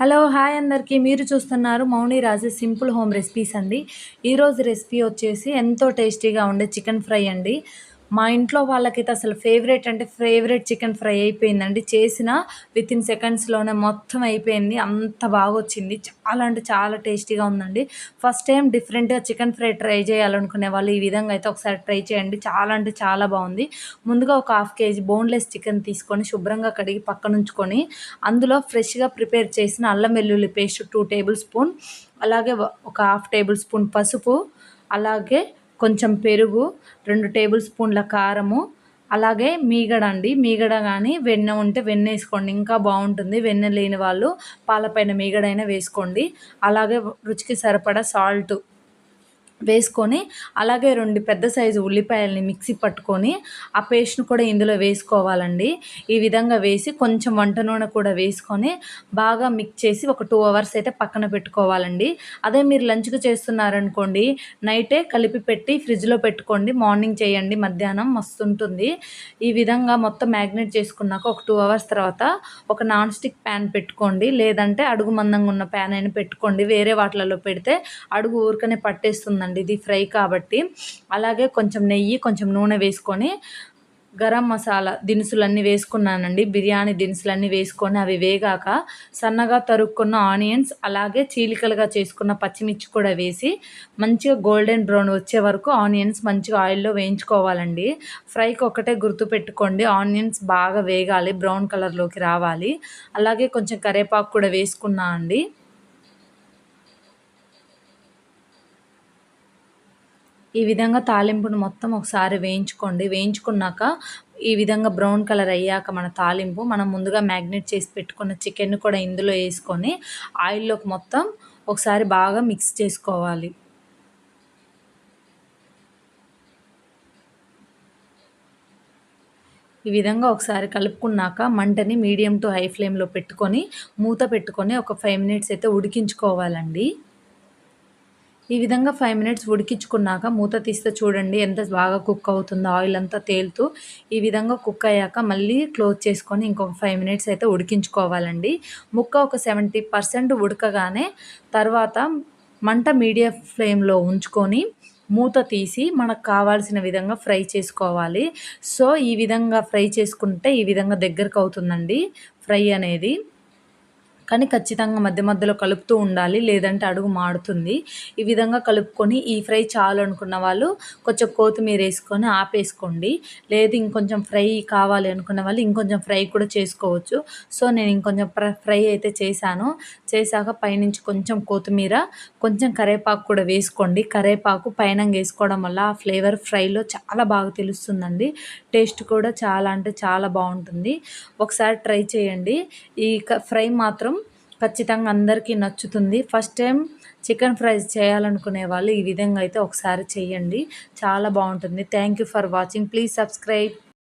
Hello! Hi అందరికీ. మీరు చూస్తున్నారు మౌని రాజు సింపుల్ హోమ్ రెసిపీస్ అండి. ఈరోజు రెసిపీ వచ్చేసి ఎంతో టేస్టీగా ఉండే చికెన్ ఫ్రై అండి. మా ఇంట్లో వాళ్ళకైతే అసలు ఫేవరెట్ అంటే ఫేవరెట్ చికెన్ ఫ్రై అయిపోయిందండి. చేసిన వితిన్ సెకండ్స్‌లోనే మొత్తం అయిపోయింది. అంత బాగొచ్చింది. చాలా అంటే చాలా టేస్టీగా ఉందండి. ఫస్ట్ టైం డిఫరెంట్‌గా చికెన్ ఫ్రై ట్రై చేయాలనుకునే వాళ్ళు ఈ విధంగా అయితే ఒకసారి ట్రై చేయండి. చాలా అంటే చాలా బావుంది. ముందుగా ఒక హాఫ్ కేజీ బోన్‌లెస్ చికెన్ తీసుకొని శుభ్రంగా కడిగి పక్కనుంచుకొని, అందులో ఫ్రెష్‌గా ప్రిపేర్ చేసిన అల్లం వెల్లుల్లి పేస్ట్ 2 టేబుల్ స్పూన్, అలాగే ఒక హాఫ్ టేబుల్ స్పూన్ పసుపు, అలాగే కొంచెం పెరుగు, 2 టేబుల్ స్పూన్ల కారము, అలాగే మీగడ అండి. మీగడ గానీ వెన్న ఉంటే వెన్నేసుకోండి ఇంకా బావుంటుంది. వెన్న లేని వాళ్ళు పాలపైన మీగడైనా వేసుకోండి. అలాగే రుచికి సరిపడా సాల్టు వేసుకొని, అలాగే 2 పెద్ద సైజు ఉల్లిపాయల్ని మిక్సీ పట్టుకొని, ఆ పేస్ట్‌ని కూడా ఇందులో వేసుకోవాలండి. ఈ విధంగా వేసి కొంచెం వంట నూనె కూడా వేసుకొని, బాగా మిక్స్ చేసి ఒక 2 అవర్స్ అయితే పక్కన పెట్టుకోవాలండి. అదే మీరు లంచ్‌కి చేస్తున్నారనుకోండి, నైటే కలిపి పెట్టి ఫ్రిడ్జ్‌లో పెట్టుకోండి. మార్నింగ్ చేయండి మధ్యాహ్నం మస్తుంటుంది. ఈ విధంగా మొత్తం మ్యాగ్నేట్ చేసుకున్నాక ఒక 2 అవర్స్ తర్వాత ఒక నాన్ స్టిక్ ప్యాన్ పెట్టుకోండి. లేదంటే అడుగు మందంగా ఉన్న ప్యాన్ అయినా పెట్టుకోండి. వేరే వాటిలలో పెడితే అడుగు ఊరికనే పట్టేస్తుందండి ఇది ఫ్రై కాబట్టి. అలాగే కొంచెం నెయ్యి, కొంచెం నూనె వేసుకొని గరం మసాలా దినుసులన్నీ వేసుకున్నానండి. బిర్యానీ దినుసులన్నీ వేసుకొని అవి వేగాక సన్నగా తరుక్కున్న ఆనియన్స్, అలాగే చీలికలుగా చేసుకున్న పచ్చిమిర్చి కూడా వేసి మంచిగా గోల్డెన్ బ్రౌన్ వచ్చే వరకు ఆనియన్స్ మంచిగా ఆయిల్‌లో వేయించుకోవాలండి. ఫ్రైకి ఒకటే గుర్తుపెట్టుకోండి, ఆనియన్స్ బాగా వేగాలి, బ్రౌన్ కలర్‌లోకి రావాలి. అలాగే కొంచెం కరివేపాకు కూడా వేసుకున్నా అండి. ఈ విధంగా తాలింపును మొత్తం ఒకసారి వేయించుకోండి. వేయించుకున్నాక ఈ విధంగా బ్రౌన్ కలర్ అయ్యాక మన తాలింపు మనం ముందుగా మ్యాగ్నేట్ చేసి పెట్టుకున్న చికెన్‌ని కూడా ఇందులో యేసుకొని ఆయిల్‌లోకి మొత్తం ఒకసారి బాగా మిక్స్ చేసుకోవాలి. ఈ విధంగా ఒకసారి కలుపుకున్నాక మంటని మీడియం టు హై ఫ్లేమ్‌లో పెట్టుకొని, మూత పెట్టుకొని ఒక 5 మినిట్స్ అయితే ఉడికించుకోవాలండి. ఈ విధంగా 5 మినిట్స్ ఉడికించుకున్నాక మూత తీస్తే చూడండి ఎంత బాగా కుక్ అవుతుందో, ఆయిల్ అంతా తేలుతూ. ఈ విధంగా కుక్ అయ్యాక మళ్ళీ క్లోజ్ చేసుకొని ఇంకొక 5 మినిట్స్ అయితే ఉడికించుకోవాలండి. ముక్క ఒక 70% ఉడకగానే తర్వాత మంట మీడియం ఫ్లేమ్‌లో ఉంచుకొని మూత తీసి మనకు కావాల్సిన విధంగా ఫ్రై చేసుకోవాలి. సో, ఈ విధంగా ఫ్రై చేసుకుంటే ఈ విధంగా దగ్గరకవుతుందండి ఫ్రై అనేది. కానీ ఖచ్చితంగా మధ్య మధ్యలో కలుపుతూ ఉండాలి. లేదంటే అడుగు మాడుతుంది. ఈ విధంగా కలుపుకొని ఈ ఫ్రై చాలు అనుకున్న వాళ్ళు కొంచెం కొత్తిమీరేసుకొని ఆపేసుకోండి. లేదు ఇంకొంచెం ఫ్రై కావాలి అనుకున్న వాళ్ళు ఇంకొంచెం ఫ్రై కూడా చేసుకోవచ్చు. సో, నేను ఇంకొంచెం ఫ్రై అయితే చేశాను. చేశాక పైనుంచి కొంచెం కొత్తిమీర, కొంచెం కరివేపాకు కూడా వేసుకోండి. కరివేపాకు పైనంగా ఏసుకోవడం వల్ల ఆ ఫ్లేవర్ ఫ్రైలో చాలా బాగా తెలుస్తుందండి. టేస్ట్ కూడా చాలా అంటే చాలా బావుంటుంది. ఒకసారి ట్రై చేయండి. ఈ ఫ్రై మాత్రం ఖచ్చితంగా అందరికీ నచ్చుతుంది. ఫస్ట్ టైం చికెన్ ఫ్రైస్ చేయాలనుకునే వాళ్ళు ఈ విధంగా అయితే ఒకసారి చేయండి. చాలా బావుంటుంది. Thank you for watching. Please subscribe.